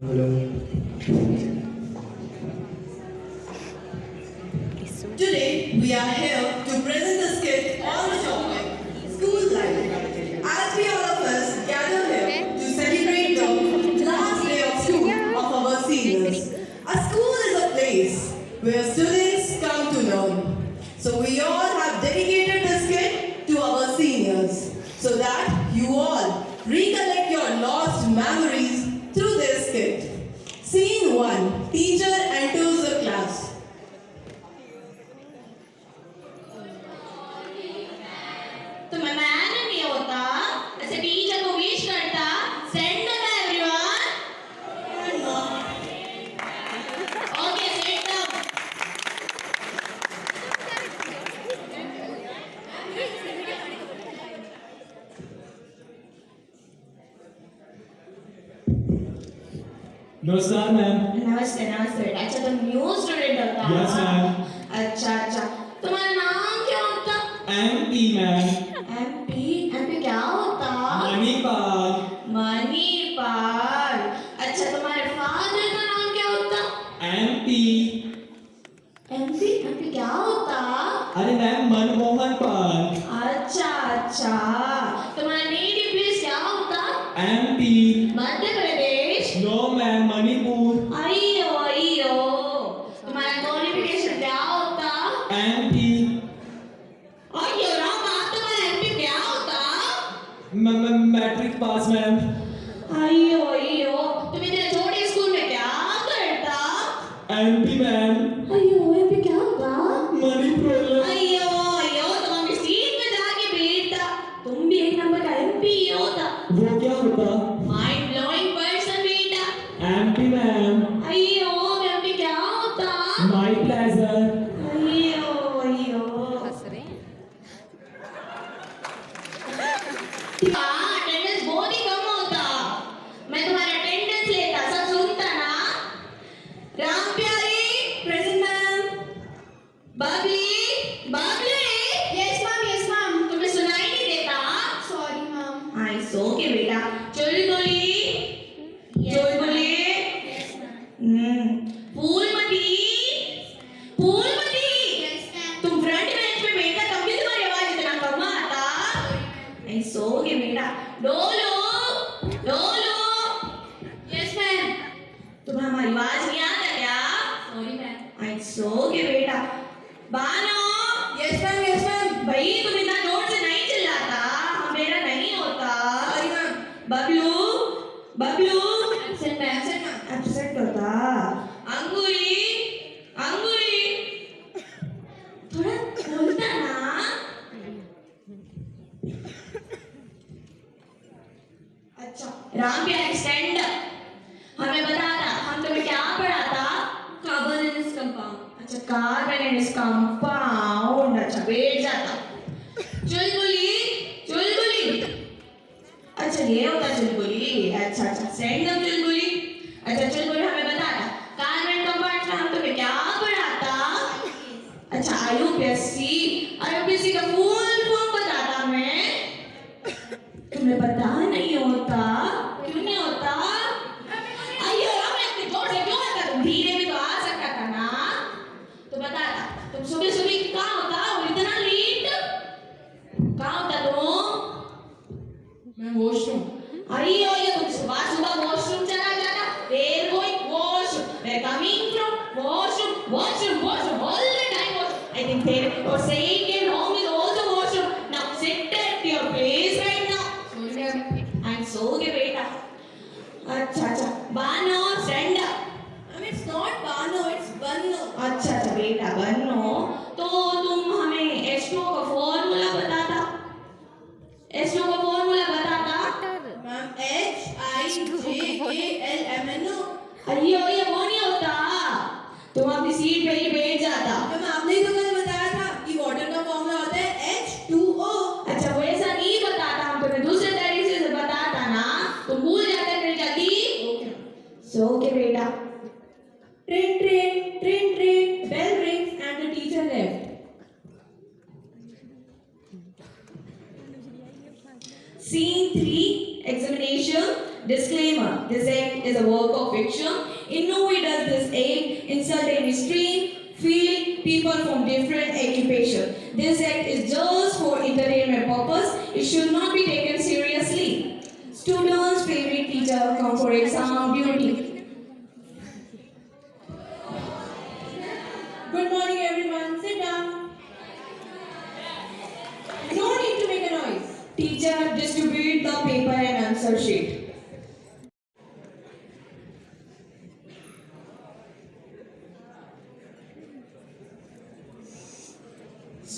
Hello. Today, we are here to present the skit on the topic School Life. As we all of us gather here to celebrate the last day of school of our seniors, a school is a place where students come to learn. So we all have dedicated this skit to our seniors so that you all recollect your lost memories through this skit. Scene 1. Teacher enters the class. तो मैं नहीं होता ऐसे teacher को wish करता send होता everyone okay set up नमस्कार ma'am. नमस्ते नमस्ते बेटा अच्छा तुम न्यू स्टूडेंट होता Yes, ma'am. अच्छा अच्छा तुम्हारा नाम क्या होता MP मैम। एमपी एमपी क्या होता मणिपाल। मणिपाल अच्छा तुम्हारे फादर का नाम क्या होता MP। एमपी एमपी क्या होता अरे मैम मनमोहन पाल। अच्छा अच्छा तुम्हारा नेटिव प्लेस क्या होता MP। Madhya Pradesh no ma'am Manipur. अयो अयो तुम्हारा क्वालिफिकेशन क्या होता MP। अयो राम आप तुम्हारा एमपी क्या होता मैट्रिक पास मैम। अयो अयो तुम इतने छोटे स्कूल में क्या करता MP मैम। अयो एमपी क्या होता मणिपुर। अयो अयो तुम अपनी सीट पे जाके बैठता तुम भी एक नंबर का एमपी होता वो क्या होता? माइंड ब्लोइंग पर्सन बेटा MP मैम। अयो एमपी क्या होता माई प्लेजर। अयो अयो अटेंडेंस बहुत ही कम होता मैं तुम्हारा अटेंडेंस लेता सब सुनता ना राम प्यारी present ma'am Babli Babli yes ma'am तुम्हें सुनाई नहीं देता सॉरी मैम आई सो के बेटा Chulbuli Chulbuli yes ma'am Phoolmati Phoolmati yes ma'am तुम फ्रंट बेंच पे बैठा तब भी तुम्हारी आवाज इतना कम आता आई सो के बेटा डोलो डोलो यस मैम तुम्हें हमारी आवाज नहीं आता क्या सॉरी मैम आई सो के बेटा Bano Yes, ma'am. Yes, ma'am. भाई तुम इतना जोर से नहीं चिल्लाता मेरा नहीं होता Sorry, ma'am. Bablu Bablu Absent, ma'am. Absent, ma'am. Absent होता अंगूरी अंगूरी थोड़ा बोलता ना अच्छा राम प्यार स्टैंड हमें बताता हम तुम्हें क्या पढ़ाता कार्बन एंड इट्स कंपाउंड अच्छा कार्बन एंड इट्स कंपाउंड अच्छा बैठ जाता चुलबुली अच्छा ये होता चुलबुली अच्छा अच्छा स्टैंड अप चुलबुली अच्छा चुलबुली हमें बताता कार्बन कंपाउंड में हम तुम्हें क्या पढ़ाता अच्छा आईयूपीएससी का फुल फॉर्म बताता मैं तुम्हें पता नहीं होता क्यों नहीं होता अयो मैं इतनी जोर से क्यों आता तुम धीरे भी तो आ सकता था ना तो बताता तुम सुबह सुबह कहाँ होता और इतना लेट कहाँ होता तुम मैं वॉशरूम। अयो ये तुम सुबह सुबह वॉशरूम चला जाता there going washroom where coming from washroom washroom washroom all the time washroom I think there are saying at home is also washroom now sit at your place right now I'm so के बेटा अच्छा अच्छा Bano stand up Ma'am, it's not Bano, it's Banno. अच्छा अच्छा बेटा बनो तो तुम हमें H2O का फॉर्मूला बताता H2O का फॉर्मूला बताता Ma'am, HIJKLMNO. अयो ये वो नहीं होता तुम अपनी सीट पे ही बैठ जाता मैम, आपने ही तो कल बताया था कि वाटर का फॉर्मूला होता है H2O. अच्छा वैसा नहीं बताता हम तुम्हें दूसरे तरीके से बताता ना तुम भूल जाते फिर जल्दी Okay. सो के बेटा Train, bell rings and the teacher left. Scene 3 examination Disclaimer: this act is a work of fiction. In no way does this act insult and restrain, feel people from different occupation. This act is just for entertainment purpose. It should not be taken seriously. Students' favorite teacher come for exam duty. Good morning, everyone. Sit down. No need to make a noise. Teacher, distribute the paper and answer sheet.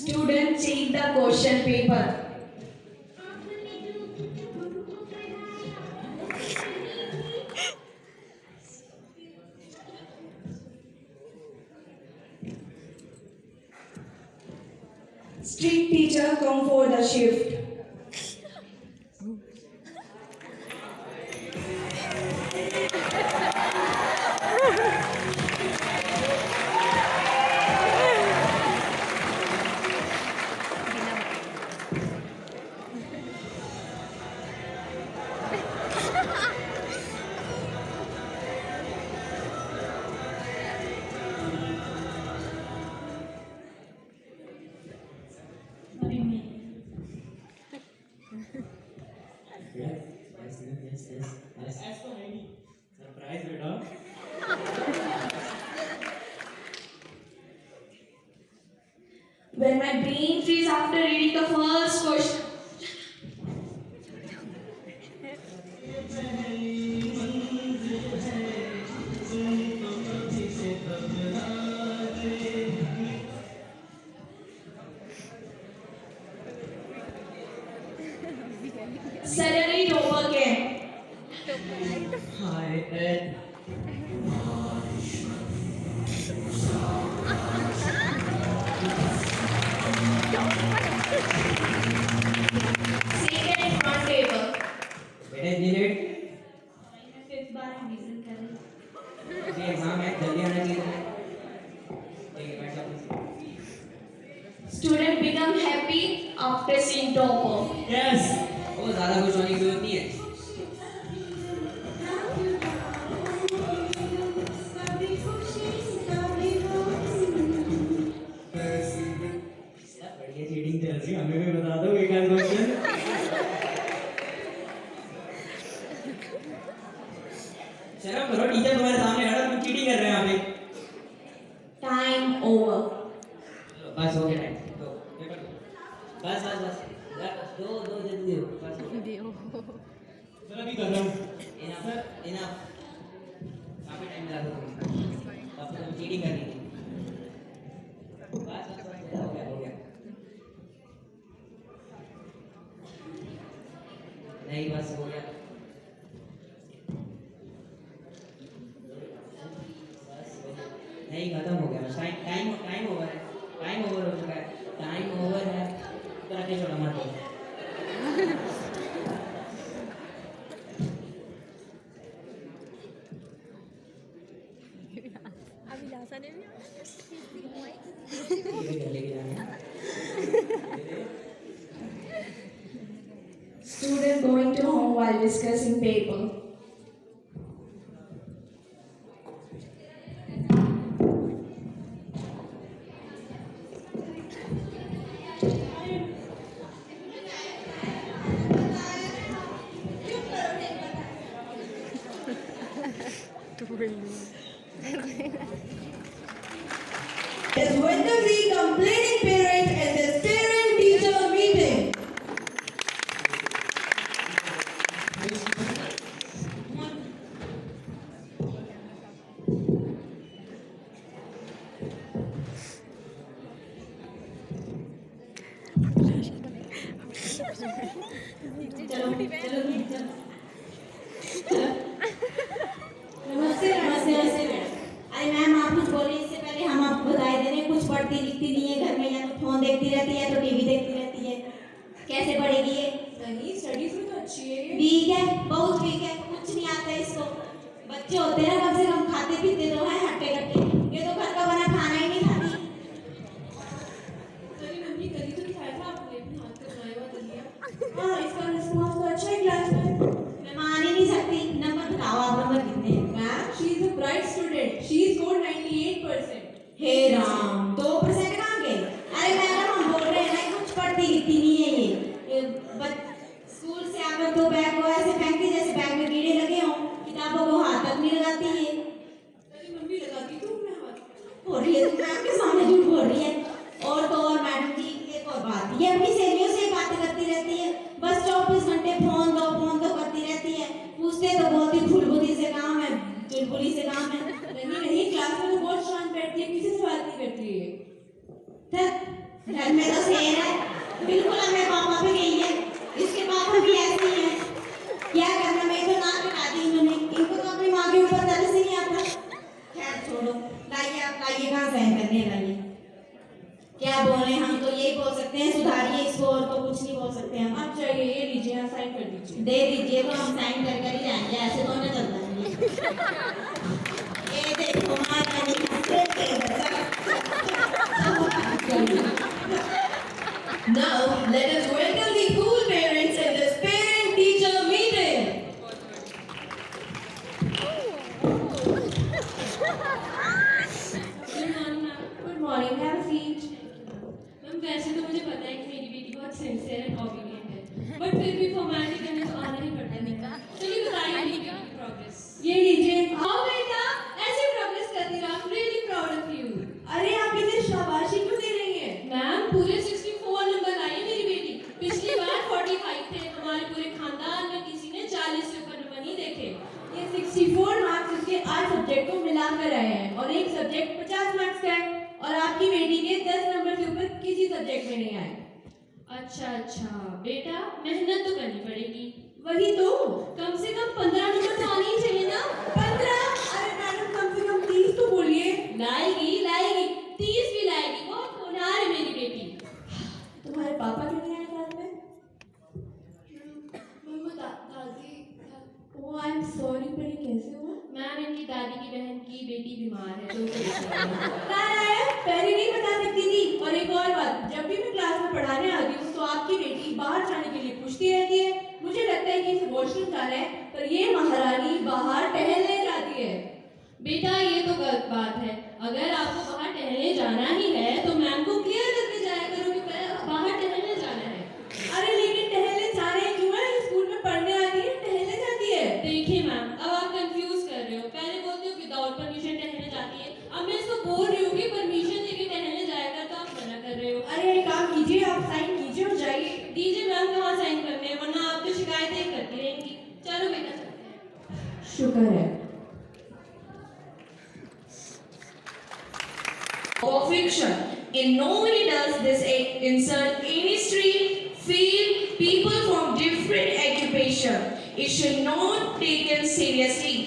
Student, check the question paper. Street teacher come for the shift. As for any surprise, beta. When my brain freezes after reading the first question. Suddenly it overcame. Hi, Ed. Second in front table. बेटे नीलेट fifth बार revision कर रही ये exam है जल्दी आना चाहिए तुम्हें ठीक है बैठ जाओ Student become happy after seeing topper. Yes वो ज्यादा खुश होने की जरूरत नहीं है बढ़िया चीटिंग चल रही है हमें भी बता दो एक आध क्वेश्चन शर्म करो टीचर तुम्हारे सामने खड़ा तुम चीटिंग कर रहे हैं यहाँ पे Time over. बस हो गया टाइम दो पेपर दो बस बस बस दो दो जल्दी दो बस हो गया सर अभी कर रहा हूँ इनफ इनफ काफी टाइम लगा दो अब तो तुम चीटिंग कर रही थी बस बस बस हो गया हो गया नहीं बस हो गया नहीं खत्म हो गया टाइम टाइम टाइम ओवर है टाइम ओवर हो चुका है टाइम ओवर है तो रखे छोड़ा मत दो अभिलाषा ने भी ये घर लेके जाना है Student going to home while discussing paper. Is Wednesday complaining parent and this parent teacher meeting. नमस्ते नमस्ते नमस्ते अरे मैम आप कुछ बोले इससे पहले हम आपको बधाई दे रहे हैं कुछ पढ़ती लिखती नहीं है घर में या तो फोन देखती रहती है तो टीवी देखती रहती है कैसे पढ़ेगी ये नहीं स्टडीज में तो अच्छी है वीक है बहुत वीक है कुछ नहीं आता है इसको बच्चे होते हैं कम से कम खाते पीते तो है हट्टे कट्टे ये तो घर का बना खाना ही नहीं खाती तेरी मम्मी कभी तो खाया था आपने अपने हाथ से बनाया हुआ दलिया हाँ इसका रिस्पॉन्स तो अच्छा है क्लास में मैं मान ही नहीं सकती हे राम 2% कहाँ गए? अरे मैडम हम बोल रहे हैं ना कुछ पढ़ती लिखती नहीं है ये स्कूल से आकर तो बैग को ऐसे फेंकती जैसे बैग में कीड़े लगे हों, किताबों को हाथ तक नहीं लगाती है। तेरी मम्मी लगाती तू मैं हाथ हो रही है तो मैम के सामने झूठ बोल रही है। और तो और मैडम जी एक और बात, ये अपनी सहेलियों से बातें करती रहती है, बस 24 घंटे फोन दो करती रहती है। पूछते तो बहुत ही फुलबुदी से काम है, चुलबुली से काम है। नहीं क्लास में तो बहुत शांत बैठती है, किसी से बात नहीं करती है। घर में तो शेर है, बिल्कुल हमें पापा पे गई है, इसके पापा भी ऐसे ही हैं। क्या करना, मैं तो नाक कटा दी इन्होंने, इनको तो अपनी माँ के ऊपर तरस ही नहीं आता। खैर छोड़ो, लाइए आप लाइए, कहाँ सहन करने लाइए। क्या बोले, हम तो यही बोल सकते हैं सुधारिए इसको, और तो कुछ नहीं बोल सकते हम। आप चाहिए ये लीजिए, यहाँ साइन कर दीजिए। दे दीजिए तो हम साइन कर कर ही जाएंगे, ऐसे तो ना चलता है। ये देखो माता ने Now let us welcome the cool parents at this parent-teacher meeting. Good morning, have a seat. Ma'am वैसे तो मुझे पता है कि मेरी बेटी बहुत सिंसियर एंड ऑबिडिएंट है, बट फिर भी फॉर्मेलिटी करने तो आना ही पड़ता है। चलिए बताइए मेरी बेटी की प्रोग्रेस। ये लीजिए। हाँ बेटा, ऐसे प्रोग्रेस करती रहो, I am really proud of you. अरे आप इसे शाबाशी क्यों दे रही हैं? मैम पूरे 64 नंबर लाई है मेरी बेटी, पिछली बार 45 थे। हमारे पूरे खानदान में किसी ने 40 से ऊपर नंबर नहीं देखे। ये 64 मार्क्स इसके 8 सब्जेक्ट को मिलाकर आए हैं और एक सब्जेक्ट 50 मार्क्स का है, और आपकी बेटी के 10 नंबर से ऊपर किसी सब्जेक्ट में नहीं आए। अच्छा बेटा, मेहनत तो करनी पड़ेगी। वही तो, कम से कम 15 नंबर तो आने ही चाहिए ना। 15? अरे मैडम कम से कम 30 तो बोलिए। लाएगी 30 भी लाएगी, बहुत होनहार है मेरी बेटी। तुम्हारे पापा क्यों नहीं आए क्लास में? मम्मा दादी ओह आई एम सॉरी, पर ये कैसे हुआ? मैम इनकी दादी की बहन की बेटी बीमार है तो पहले नहीं बता सकती थी। और एक और बात, जब भी मैं क्लास में पढ़ाने आती हूँ तो आपकी बेटी बाहर जाने के लिए पूछती रहती है। मुझे लगता है कि इसे वॉशरूम जाना है, पर ये महारानी बाहर टहलने जाती है। बेटा ये तो गलत बात है। अगर आपको बाहर टहलने जाना ही है तो मैम को क्लियर करके जाया करो कि बाहर टहलने जाना है। अरे लेकिन टहलने जाना ही क्यों है? स्कूल में पढ़ने आती है, टहलने जाती है। देखिए मैम, अब आप कंफ्यूज कर रहे हो। पहले बोलते हो विदाउट परमिशन टहलने जाती है, अब मैं इसको बोल रही हूँ कि परमिशन देके टहलने जाया कर, तो आप मना कर रहे हो। अरे एक काम कीजिए, आप साइन कीजिए और जाइए। दीजिए मैम, कहाँ साइन करने हैं, वरना आप तो शिकायतें ही करती रहेंगी। चलो बेटा चलते हैं। शुक्र है। Or fiction. In no way does this insult any stream, field, people from different occupation. It should not taken seriously.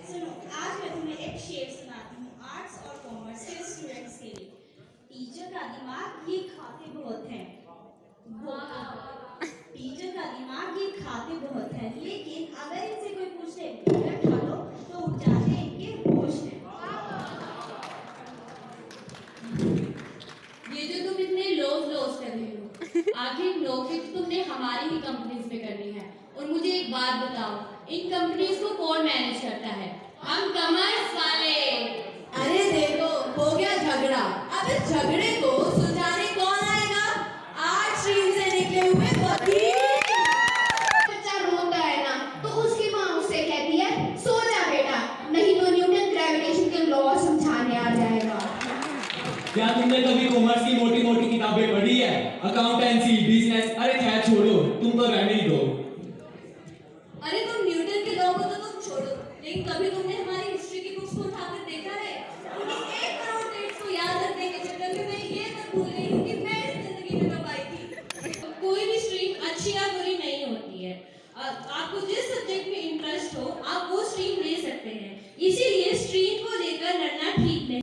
सुनो, आज मैं तुम्हें एक शेर सुनाती हूँ आर्ट्स और कॉमर्स के स्टूडेंट्स के लिए। टीचर का दिमाग ये खाते बहुत हैं, टीचर का दिमाग ये खाते बहुत है, लेकिन अगर इनसे कोई पूछे भोजन खा लो तो उठ जाते हैं इनके होश में। ये जो तुम इतने लॉस कर रहे हो, आखिर नौकरी तो तुमने हमारी ही कंपनीज में करनी है। और मुझे एक बात बताओ, इन कंपनीज को कौन मैनेज करता है? हम कॉमर्स वाले। अरे देखो, हो गया झगड़ा। अब इस झगड़े को सुलझाने कौन आएगा? आर्ट स्ट्रीम से निकले हुए वकील। बच्चा रोता है ना तो उसकी माँ उससे कहती है सो जा बेटा, नहीं तो न्यूटन ग्रेविटेशन के लॉ समझाने आ जाएगा। क्या तुमने कभी कॉमर्स की मोटी मोटी किताबें पढ़ी है? अकाउंटेंसी, बिजनेस, अरे खैर छोड़ो, तुम तो रहने ही दो। अरे तुम न्यूटन के लॉ को तो तुम छोड़ो, लेकिन कभी तुमने हमारी हिस्ट्री की बुक्स को उठाकर देखा है? उनकी 1 करोड़ डेट्स को याद रखने के चक्कर में मैं ये तक भूल गई हूँ कि मैं इस जिंदगी में कब आई थी। कोई भी स्ट्रीम अच्छी या बुरी नहीं होती है। आपको जिस सब्जेक्ट में इंटरेस्ट हो, आप वो स्ट्रीम ले सकते हैं। इसीलिए स्ट्रीम को लेकर लड़ना ठीक नहीं।